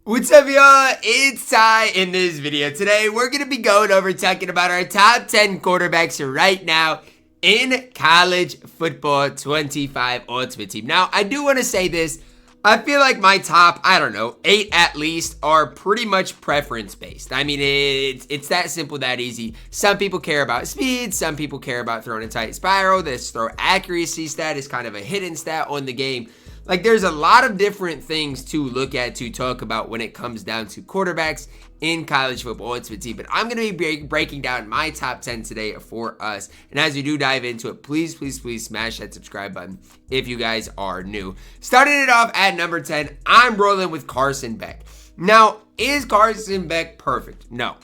What's up, y'all? It's Ty. In this video today, we're going to be going over talking about our top 10 quarterbacks right now in college football 25 Ultimate Team. Now, I do want to say this. I feel like my top, 8 at least are pretty much preference-based. I mean, it's that simple, that easy. Some people care about speed. Some people care about throwing a tight spiral. This throw accuracy stat is kind of a hidden stat on the game. Like, there's a lot of different things to look at, to talk about when it comes down to quarterbacks in college football Ultimate Team. But I'm going to be breaking down my top 10 today for us. And as you do dive into it, please smash that subscribe button if you guys are new. Starting it off at number 10, I'm rolling with Carson Beck. Now, is Carson Beck perfect? No,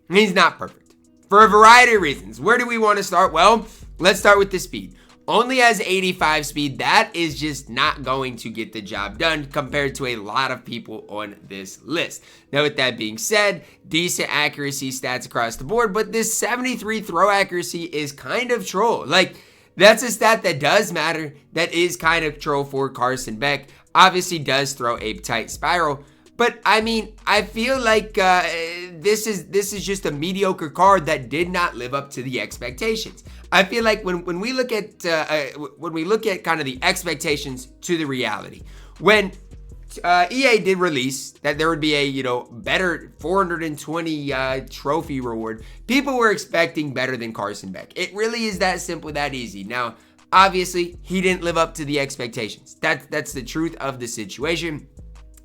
he's not perfect for a variety of reasons. Where do we want to start? Well, let's start with the speed. Only has 85 speed. That is just not going to get the job done compared to a lot of people on this list. Now, with that being said, decent accuracy stats across the board, but this 73 throw accuracy is kind of troll. Like, that's a stat that does matter. That is kind of troll for Carson Beck. Obviously does throw a tight spiral. But, I mean, I feel like this is just a mediocre card that did not live up to the expectations. I feel like when we look at kind of the expectations to the reality, when EA did release that there would be a better 420 trophy reward, people were expecting better than Carson Beck. It really is that simple, that easy. Now, obviously, he didn't live up to the expectations. That's the truth of the situation.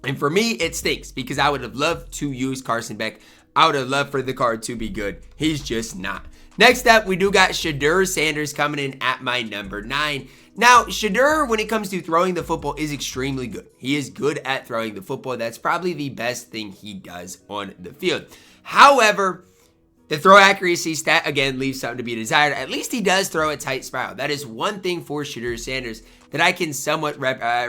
And for me, it stinks because I would have loved to use Carson Beck. I would have loved for the card to be good. He's just not. Next up, we do got Shedeur Sanders coming in at my number 9. Now, Shedeur, when it comes to throwing the football, is extremely good. He is good at throwing the football. That's probably the best thing he does on the field. However, the throw accuracy stat, again, leaves something to be desired. At least he does throw a tight spiral. That is one thing for Shedeur Sanders that I can somewhat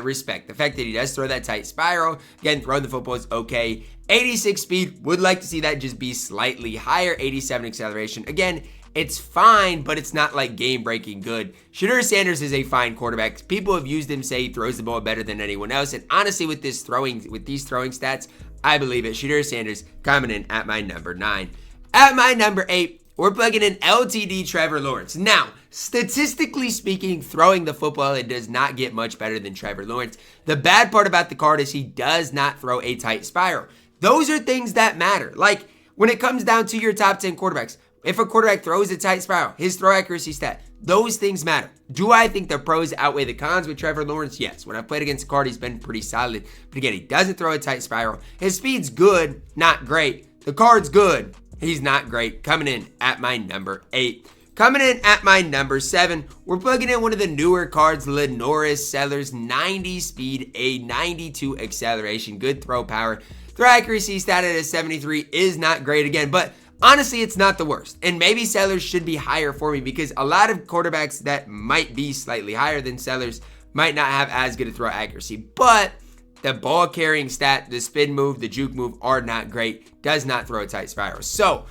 respect. The fact that he does throw that tight spiral. Again, throwing the football is okay. 86 speed, would like to see that just be slightly higher. 87 acceleration. Again, it's fine, but it's not like game-breaking good. Shedeur Sanders is a fine quarterback. People have used him, say he throws the ball better than anyone else. And honestly, with these throwing stats, I believe it. Shedeur Sanders coming in at my number 9. At my number 8, we're plugging in LTD Trevor Lawrence. Now, statistically speaking, throwing the football, it does not get much better than Trevor Lawrence. The bad part about the card is he does not throw a tight spiral. Those are things that matter. Like, when it comes down to your top 10 quarterbacks, if a quarterback throws a tight spiral, his throw accuracy stat, those things matter. Do I think the pros outweigh the cons with Trevor Lawrence? Yes. When I've played against the card, he's been pretty solid. But again, he doesn't throw a tight spiral. His speed's good, not great. The card's good. He's not great. Coming in at my number 8. Coming in at my number 7, we're plugging in one of the newer cards, Lenoris Sellers, 90 speed, a 92 acceleration, good throw power. Throw accuracy stat at a 73 is not great again, but honestly, it's not the worst. And maybe Sellers should be higher for me because a lot of quarterbacks that might be slightly higher than Sellers might not have as good a throw accuracy, but the ball carrying stat, the spin move, the juke move are not great. Does not throw a tight spiral. So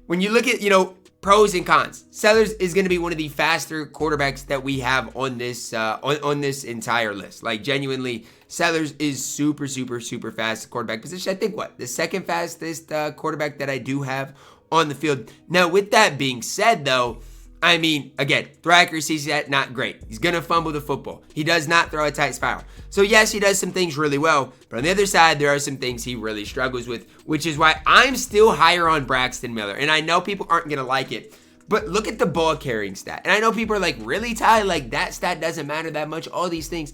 when you look at, pros and cons, Sellers is going to be one of the faster quarterbacks that we have on this on this entire list. Like, genuinely, Sellers is super fast quarterback position. I think the second fastest quarterback that I do have on the field. Now, with that being said, though, I mean, again, throw accuracy is not great. He's going to fumble the football. He does not throw a tight spiral. So, yes, he does some things really well. But on the other side, there are some things he really struggles with, which is why I'm still higher on Braxton Miller. And I know people aren't going to like it. But look at the ball carrying stat. And I know people are like, really, Ty? Like, that stat doesn't matter that much, all these things.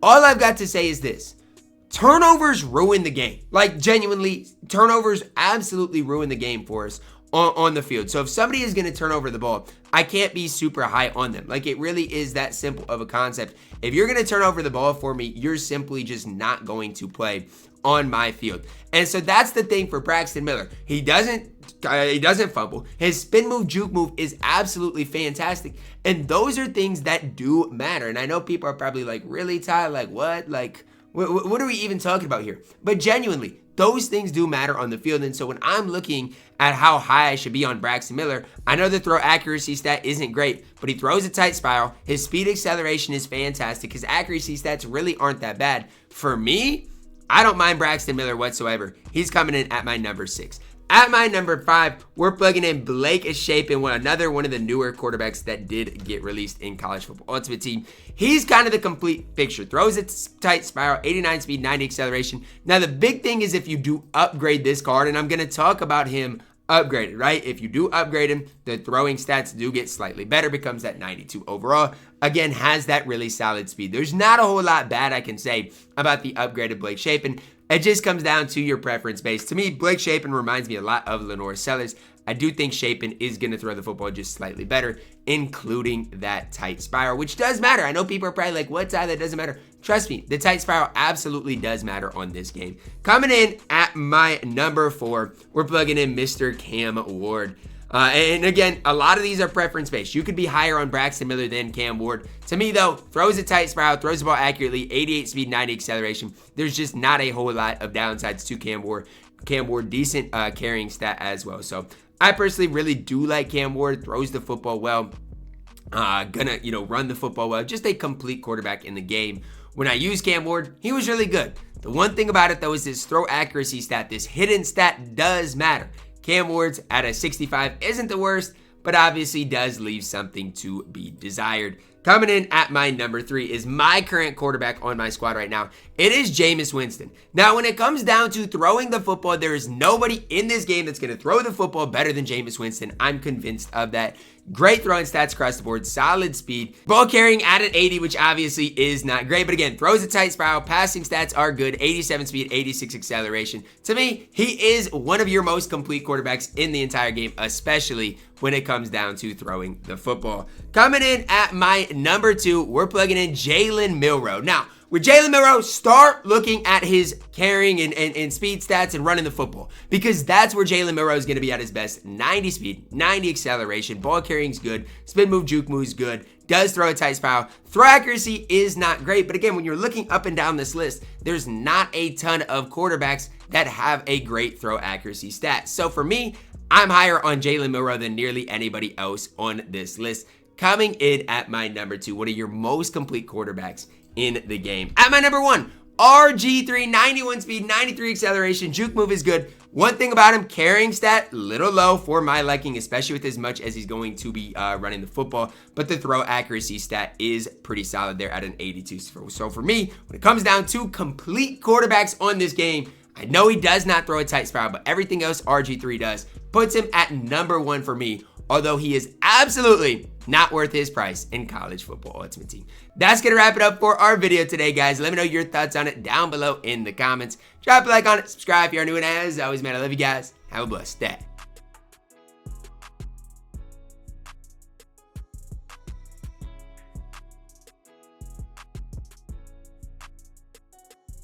All I've got to say is this. Turnovers ruin the game. Like, genuinely, turnovers absolutely ruin the game for us on the field. So if somebody is going to turn over the ball, I can't be super high on them. Like, it really is that simple of a concept. If you're going to turn over the ball for me, you're simply just not going to play on my field. And so that's the thing for Braxton Miller. He doesn't fumble. His spin move, juke move is absolutely fantastic. And those are things that do matter. And I know people are probably like, really, Ty? Like, what? Like, what are we even talking about here? But genuinely, those things do matter on the field. And so when I'm looking at how high I should be on Braxton Miller, I know the throw accuracy stat isn't great, but he throws a tight spiral. His speed acceleration is fantastic. His accuracy stats really aren't that bad. For me, I don't mind Braxton Miller whatsoever. He's coming in at my number 6. At my number 5, we're plugging in Blake Shapen, another one of the newer quarterbacks that did get released in College Football Ultimate Team. He's kind of the complete picture. Throws a tight spiral, 89 speed, 90 acceleration. Now, the big thing is if you do upgrade this card, and I'm going to talk about him upgraded, right? If you do upgrade him, the throwing stats do get slightly better, becomes that 92 overall. Again, has that really solid speed. There's not a whole lot bad I can say about the upgraded Blake Shapen. It just comes down to your preference base. To me, Blake Shapen reminds me a lot of Lenore Sellers. I do think Shapen is going to throw the football just slightly better, including that tight spiral, which does matter. I know people are probably like, what's that? That doesn't matter. Trust me, the tight spiral absolutely does matter on this game. Coming in at my number 4, we're plugging in Mr. Cam Ward. And again, a lot of these are preference-based. You could be higher on Braxton Miller than Cam Ward. To me, though, throws a tight spiral, throws the ball accurately, 88 speed, 90 acceleration. There's just not a whole lot of downsides to Cam Ward. Cam Ward, decent carrying stat as well. So I personally really do like Cam Ward. Throws the football well. Gonna, run the football well. Just a complete quarterback in the game. When I used Cam Ward, he was really good. The one thing about it, though, is this throw accuracy stat. This hidden stat does matter. Cam Ward's at a 65 isn't the worst, but obviously does leave something to be desired. Coming in at my number 3 is my current quarterback on my squad right now. It is Jameis Winston. Now, when it comes down to throwing the football, there is nobody in this game that's going to throw the football better than Jameis Winston. I'm convinced of that. Great throwing stats across the board, solid speed. Ball carrying at an 80, which obviously is not great, but again, throws a tight spiral, passing stats are good, 87 speed, 86 acceleration. To me, he is one of your most complete quarterbacks in the entire game, especially when it comes down to throwing the football. Coming in at my number 2, we're plugging in Jalen Milroe. Now, with Jalen Milroe, start looking at his carrying and speed stats and running the football, because that's where Jalen Milroe is going to be at his best. 90 speed, 90 acceleration, ball carrying's good, spin move, juke move's good, does throw a tight spiral. Throw accuracy is not great, but again, when you're looking up and down this list, there's not a ton of quarterbacks that have a great throw accuracy stat. So for me, I'm higher on Jalen Milroe than nearly anybody else on this list. Coming in at my number 2, one of your most complete quarterbacks in the game. At my number 1, RG3, 91 speed, 93 acceleration, juke move is good. One thing about him, carrying stat, little low for my liking, especially with as much as he's going to be running the football, but the throw accuracy stat is pretty solid there at an 82. So for me, when it comes down to complete quarterbacks on this game, I know he does not throw a tight spiral, but everything else RG3 does, puts him at number 1 for me, although he is absolutely not worth his price in College Football Ultimate Team. That's going to wrap it up for our video today, guys. Let me know your thoughts on it down below in the comments. Drop a like on it, subscribe if you're new, and as always, man, I love you guys. Have a blessed day.